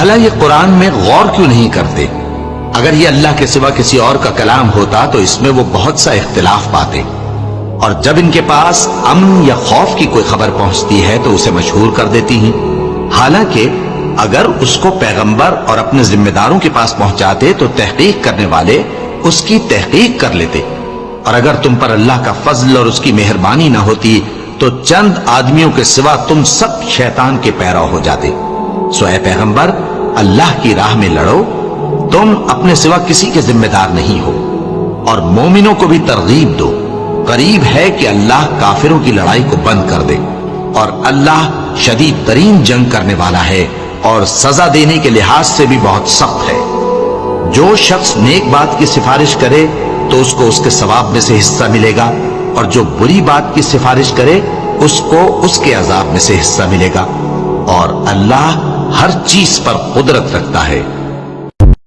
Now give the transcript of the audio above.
بھلا یہ قرآن میں غور کیوں نہیں کرتے؟ اگر یہ اللہ کے سوا کسی اور کا کلام ہوتا تو اس میں وہ بہت سا اختلاف پاتے، اور جب ان کے پاس امن یا خوف کی کوئی خبر پہنچتی ہے تو اسے مشہور کر دیتی ہیں، حالانکہ اگر اس کو پیغمبر اور اپنے ذمہ داروں کے پاس پہنچاتے تو تحقیق کرنے والے اس کی تحقیق کر لیتے، اور اگر تم پر اللہ کا فضل اور اس کی مہربانی نہ ہوتی تو چند آدمیوں کے سوا تم سب شیطان کے پیرو ہو جاتے۔ سو اے پیغمبر، اللہ کی راہ میں لڑو، تم اپنے سوا کسی کے ذمہ دار نہیں ہو، اور مومنوں کو بھی ترغیب دو، قریب ہے کہ اللہ کافروں کی لڑائی کو بند کر دے، اور اللہ شدید ترین جنگ کرنے والا ہے اور سزا دینے کے لحاظ سے بھی بہت سخت ہے۔ جو شخص نیک بات کی سفارش کرے تو اس کو اس کے ثواب میں سے حصہ ملے گا، اور جو بری بات کی سفارش کرے اس کو اس کے عذاب میں سے حصہ ملے گا، اور اللہ ہر چیز پر قدرت رکھتا ہے۔